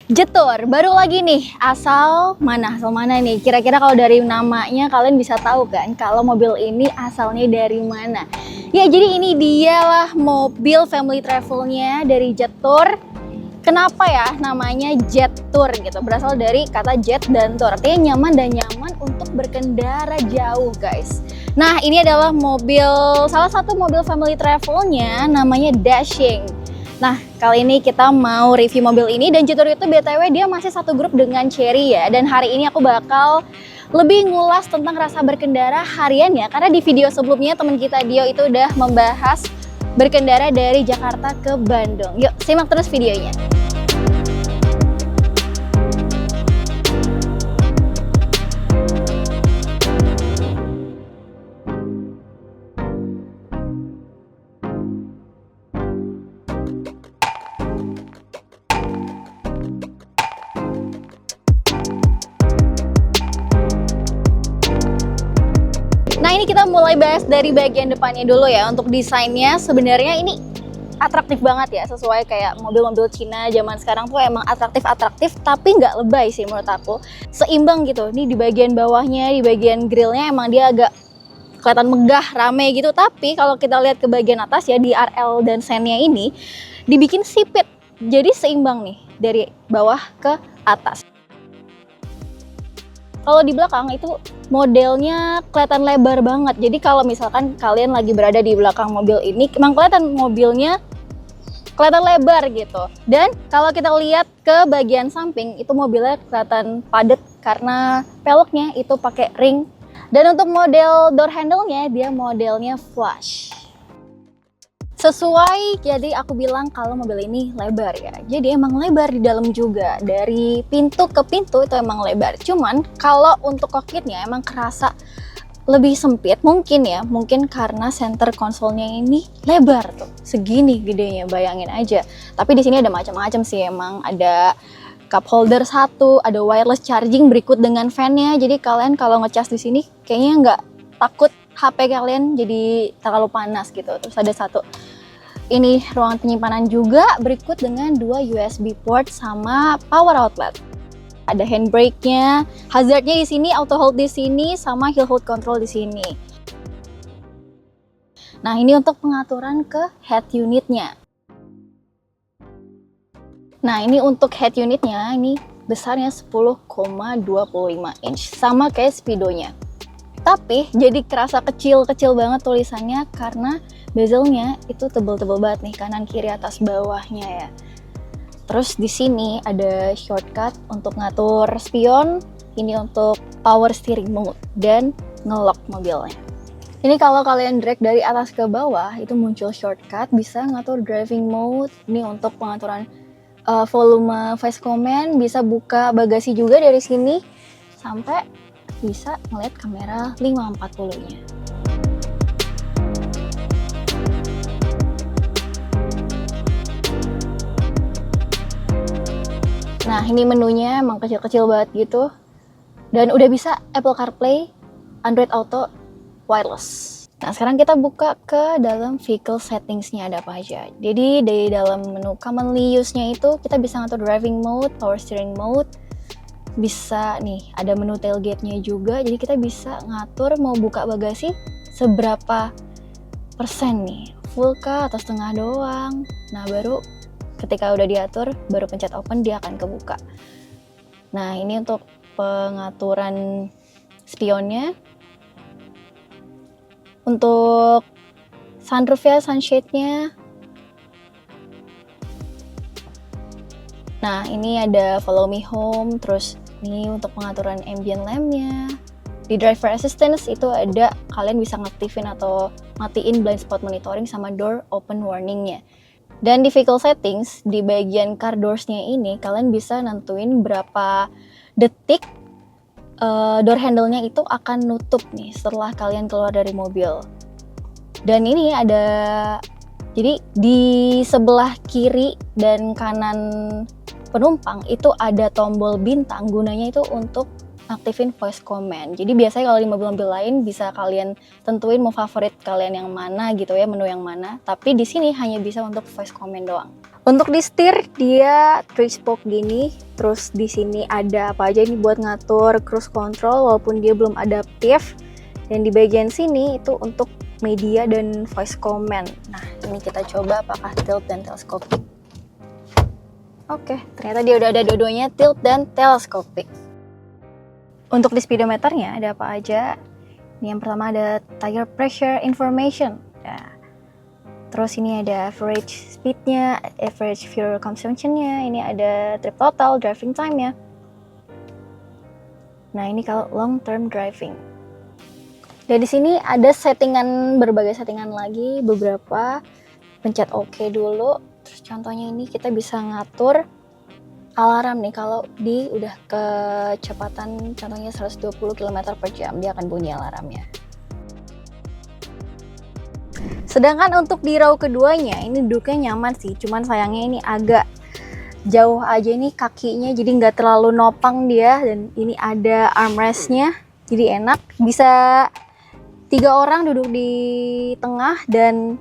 Jetur, baru lagi nih, asal mana nih? Kira-kira kalau dari namanya kalian bisa tahu kan kalau mobil ini asalnya dari mana? Ya jadi ini dia lah mobil family travelnya dari Jetur. Kenapa ya namanya Jetur gitu? Berasal dari kata jet dan tour, artinya nyaman untuk berkendara jauh guys. Nah ini adalah salah satu mobil family travelnya namanya Dashing. Nah, kali ini kita mau review mobil ini dan Jetur itu BTW dia masih satu grup dengan Cherry ya. Dan hari ini aku bakal lebih ngulas tentang rasa berkendara hariannya karena di video sebelumnya teman kita Dio itu udah membahas berkendara dari Jakarta ke Bandung. Yuk, simak terus videonya. Nah ini kita mulai bahas dari bagian depannya dulu ya. Untuk desainnya sebenarnya ini atraktif banget ya, sesuai kayak mobil-mobil Cina zaman sekarang tuh emang atraktif tapi nggak lebay sih menurut aku. Seimbang gitu. Ini di bagian bawahnya, di bagian grillnya emang dia agak kelihatan megah, rame gitu. Tapi kalau kita lihat ke bagian atas ya, di RL dan Sennya ini dibikin sipit. Jadi seimbang nih dari bawah ke atas. Kalau di belakang itu modelnya kelihatan lebar banget. Jadi kalau misalkan kalian lagi berada di belakang mobil ini, emang kelihatan mobilnya kelihatan lebar gitu. Dan kalau kita lihat ke bagian samping, itu mobilnya kelihatan padat karena peloknya itu pakai ring. Dan untuk model door handle-nya, dia modelnya flush. Sesuai, jadi aku bilang kalau mobil ini lebar ya. Jadi emang lebar di dalam juga. Dari pintu ke pintu itu emang lebar. Cuman kalau untuk cockpitnya emang kerasa lebih sempit. Mungkin karena center konsolnya ini lebar tuh. Segini gedenya, bayangin aja. Tapi di sini ada macam-macam sih emang. Ada cup holder satu, ada wireless charging berikut dengan fan-nya. Jadi kalian kalau ngecas di sini kayaknya nggak takut HP kalian jadi terlalu panas gitu. Terus ada satu ini ruangan penyimpanan juga berikut dengan 2 USB port sama power outlet. Ada handbrake-nya, hazardnya di sini, auto hold di sini, sama hill hold control di sini. Nah ini untuk pengaturan ke head unitnya. Nah ini untuk head unitnya, ini besarnya 10,25 inch, sama kayak Speedo-nya. Tapi jadi kerasa kecil banget tulisannya karena bezelnya itu tebel-tebel banget nih, kanan kiri atas bawahnya ya. Terus di sini ada shortcut untuk ngatur spion, ini untuk power steering mode dan ngelock mobilnya. Ini kalau kalian drag dari atas ke bawah itu muncul shortcut, bisa ngatur driving mode, ini untuk pengaturan volume voice command, bisa buka bagasi juga dari sini sampai bisa ngeliat kamera 540-nya. Nah ini menunya emang kecil-kecil banget gitu. Dan udah bisa Apple CarPlay, Android Auto, wireless. Nah sekarang kita buka ke dalam vehicle settings-nya ada apa aja. Jadi dari dalam menu commonly use-nya itu kita bisa ngatur driving mode, power steering mode, bisa nih ada menu tailgate-nya juga, jadi kita bisa ngatur mau buka bagasi seberapa persen nih, full kah atau setengah doang. Nah baru ketika udah diatur baru pencet open dia akan kebuka. Nah ini untuk pengaturan spionnya. Untuk sunroof ya, sunshade-nya. Nah ini ada follow me home, terus ini untuk pengaturan ambient lamp-nya. Di driver assistance itu ada, kalian bisa ngaktifin atau matiin blind spot monitoring sama door open warning-nya. Dan di vehicle settings, di bagian car doors-nya ini, kalian bisa nentuin berapa detik door handle-nya itu akan nutup nih setelah kalian keluar dari mobil. Dan ini ada, jadi di sebelah kiri dan kanan penumpang itu ada tombol bintang, gunanya itu untuk aktifin voice command. Jadi biasanya kalau di mobil-mobil lain bisa kalian tentuin mau favorit kalian yang mana gitu ya, menu yang mana. Tapi di sini hanya bisa untuk voice command doang. Untuk di setir dia 3 spoke gini, terus di sini ada apa aja ini buat ngatur cruise control walaupun dia belum adaptif. Dan di bagian sini itu untuk media dan voice command. Nah, ini kita coba apakah tilt dan telescopic. Oke, ternyata dia udah ada dua-duanya, tilt dan telescopic. Untuk di speedometernya ada apa aja? Ini yang pertama ada tire pressure information. Nah, terus ini ada average speednya, average fuel consumption-nya, ini ada trip total, driving time-nya. Nah, ini kalau long term driving. Dan di sini ada settingan, berbagai settingan lagi, beberapa. Pencet OK dulu. Terus contohnya ini kita bisa ngatur alarm nih kalau di udah kecepatan contohnya 120 km/jam, dia akan bunyi alarmnya. Sedangkan untuk di row keduanya ini duduknya nyaman sih, cuman sayangnya ini agak jauh aja nih kakinya, jadi nggak terlalu nopang dia. Dan ini ada armrestnya, jadi enak, bisa 3 orang duduk di tengah. Dan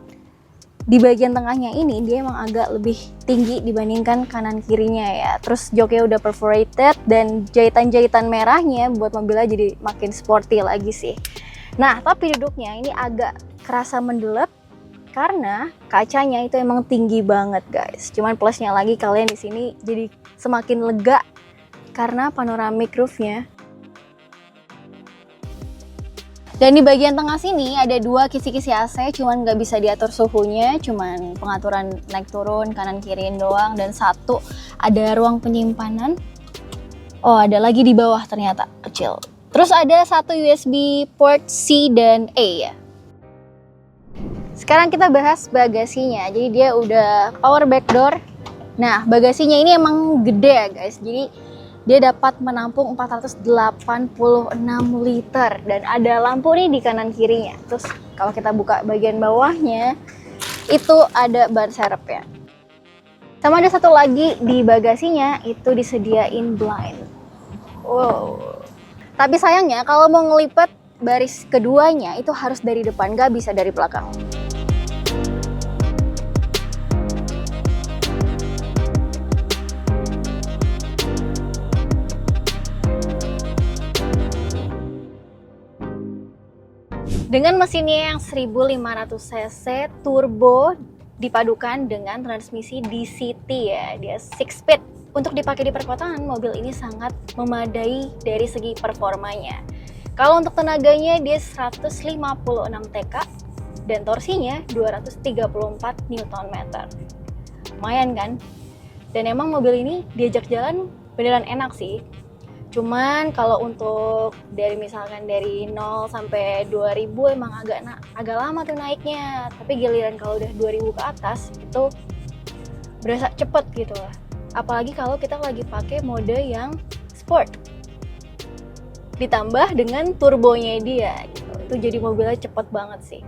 di bagian tengahnya ini dia emang agak lebih tinggi dibandingkan kanan kirinya ya. Terus joknya udah perforated dan jahitan-jahitan merahnya buat mobilnya jadi makin sporty lagi sih. Nah, tapi duduknya ini agak kerasa mendelep karena kacanya itu emang tinggi banget guys. Cuman plusnya lagi kalian di sini jadi semakin lega karena panoramic roof-nya. Dan di bagian tengah sini ada 2 kisi-kisi AC, cuman nggak bisa diatur suhunya, cuman pengaturan naik turun kanan kiriin doang. Dan 1 ada ruang penyimpanan. Oh, ada lagi di bawah ternyata kecil. Terus ada 1 USB port C dan A ya. Sekarang kita bahas bagasinya. Jadi dia udah power back door. Nah, bagasinya ini emang gede ya guys. Jadi dia dapat menampung 486 liter dan ada lampu nih di kanan kirinya. Terus kalau kita buka bagian bawahnya itu ada ban serep ya. Sama ada 1 lagi di bagasinya itu disediain blind. Wow. Tapi sayangnya kalau mau ngelipet baris keduanya itu harus dari depan, nggak bisa dari belakang. Dengan mesinnya yang 1500 cc turbo dipadukan dengan transmisi DCT ya, dia 6 speed. Untuk dipakai di perkotaan, mobil ini sangat memadai dari segi performanya. Kalau untuk tenaganya dia 156 TK dan torsinya 234 Nm. Lumayan kan? Dan emang mobil ini diajak jalan beneran enak sih. Cuman kalau untuk misalkan dari 0 sampai 2000 emang agak lama tuh naiknya. Tapi giliran kalau udah 2000 ke atas itu berasa cepet gitu lah. Apalagi kalau kita lagi pakai mode yang sport. Ditambah dengan turbonya dia gitu. Itu jadi mobilnya cepet banget sih.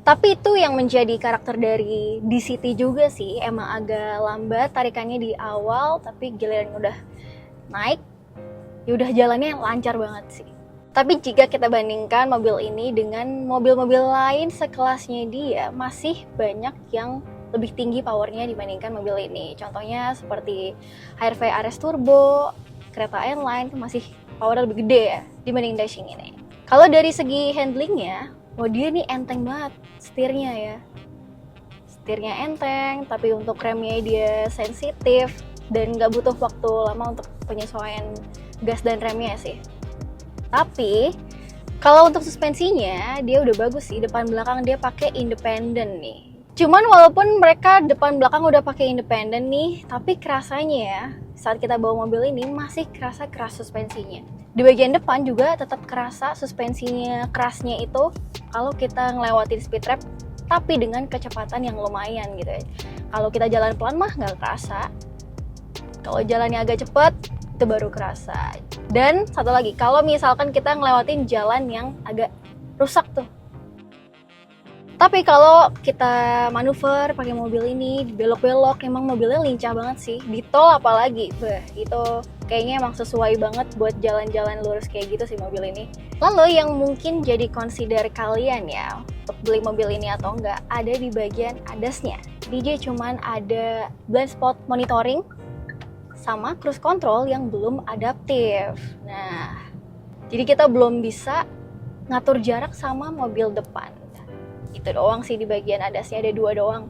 Tapi itu yang menjadi karakter dari DCT juga sih. Emang agak lambat tarikannya di awal, tapi giliran udah naik ya udah jalannya lancar banget sih. Tapi jika kita bandingkan mobil ini dengan mobil-mobil lain sekelasnya dia, masih banyak yang lebih tinggi powernya dibandingkan mobil ini. Contohnya seperti HRV RS Turbo, kereta N-Line itu masih powernya lebih gede ya dibanding Dashing ini. Kalau dari segi handlingnya, dia nih enteng banget setirnya ya. Setirnya enteng, tapi untuk remnya dia sensitif dan nggak butuh waktu lama untuk penyesuaian gas dan remnya sih. Tapi kalau untuk suspensinya dia udah bagus sih, depan belakang dia pakai independen nih. Cuman walaupun mereka depan belakang udah pakai independen nih, tapi kerasanya ya saat kita bawa mobil ini masih kerasa keras suspensinya. Di bagian depan juga tetap kerasa suspensinya kerasnya itu kalau kita ngelewatin speed trap tapi dengan kecepatan yang lumayan gitu ya. Kalau kita jalan pelan mah nggak kerasa. Kalau jalannya agak cepet itu baru kerasa. Dan satu lagi, kalau misalkan kita ngelewatin jalan yang agak rusak tuh, Tapi kalau kita manuver pakai mobil ini, belok-belok, emang mobilnya lincah banget sih. Di tol apalagi, itu kayaknya emang sesuai banget buat jalan-jalan lurus kayak gitu sih mobil ini. Lalu yang mungkin jadi consider kalian ya, untuk beli mobil ini atau enggak, ada di bagian ADAS-nya. DJ cuman ada blind spot monitoring, sama cruise control yang belum adaptif. Nah, jadi kita belum bisa ngatur jarak sama mobil depan. Itu doang sih di bagian ADAS-nya, ada 2 doang.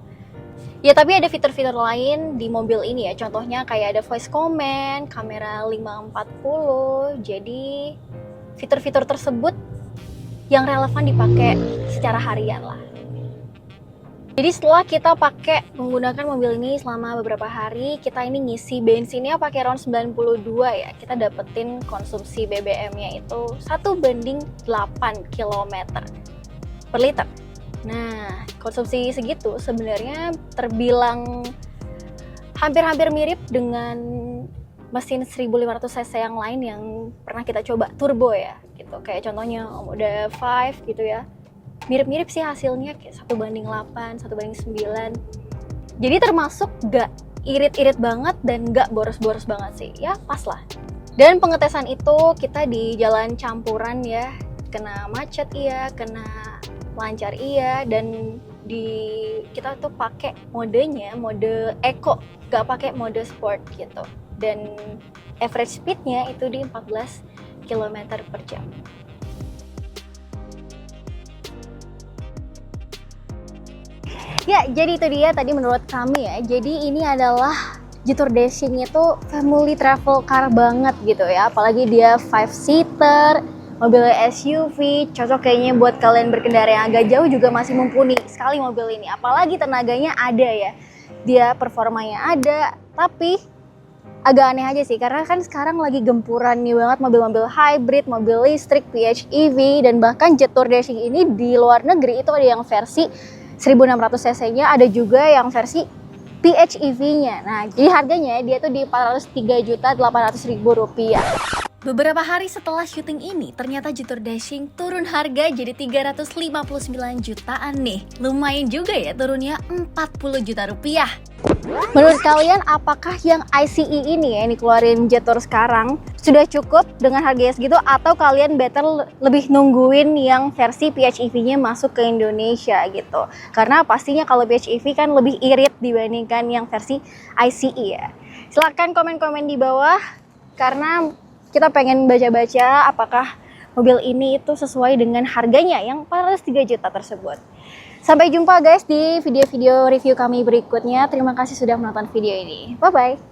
Ya tapi ada fitur-fitur lain di mobil ini ya. Contohnya kayak ada voice command, kamera 540. Jadi fitur-fitur tersebut yang relevan dipakai secara harian lah. Jadi setelah kita pakai menggunakan mobil ini selama beberapa hari, kita ini ngisi bensinnya pakai round 92 ya. Kita dapetin konsumsi BBM-nya itu 1:8 km per liter. Nah, konsumsi segitu sebenarnya terbilang hampir-hampir mirip dengan mesin 1500 cc yang lain yang pernah kita coba turbo ya, gitu. Kayak contohnya Omoda 5 gitu ya. Mirip-mirip sih hasilnya, kayak 1:8, 1:9. Jadi termasuk gak irit-irit banget dan gak boros-boros banget sih. Ya pas lah. Dan pengetesan itu kita di jalan campuran ya. Kena macet iya, kena lancar iya, dan kita tuh pakai modenya mode eco, gak pakai mode sport gitu. Dan average speednya itu di 14 km per jam. Ya, jadi itu dia tadi menurut kami ya. Jadi ini adalah Jetour Dashing itu family travel car banget gitu ya. Apalagi dia 5-seater, mobilnya SUV, cocok kayaknya buat kalian berkendara yang agak jauh juga masih mumpuni sekali mobil ini. Apalagi tenaganya ada ya. Dia performanya ada, tapi agak aneh aja sih karena kan sekarang lagi gempuran nih banget mobil-mobil hybrid, mobil listrik, PHEV, dan bahkan Jetour Dashing ini di luar negeri itu ada yang versi 1600 cc-nya, ada juga yang versi PHEV-nya. Nah, jadi harganya dia tuh di Rp403.800.000. Beberapa hari setelah syuting ini, ternyata Jetour Dashing turun harga jadi 359 jutaan nih. Lumayan juga ya turunnya 40 juta rupiah. Menurut kalian apakah yang ICE ini ya, yang dikeluarin Jetour sekarang sudah cukup dengan harganya segitu, atau kalian better lebih nungguin yang versi PHEV-nya masuk ke Indonesia gitu? Karena pastinya kalau PHEV kan lebih irit dibandingkan yang versi ICE ya. Silahkan komen-komen di bawah karena kita pengen baca-baca apakah mobil ini itu sesuai dengan harganya yang 403 juta tersebut. Sampai jumpa guys di video-video review kami berikutnya. Terima kasih sudah menonton video ini. Bye-bye.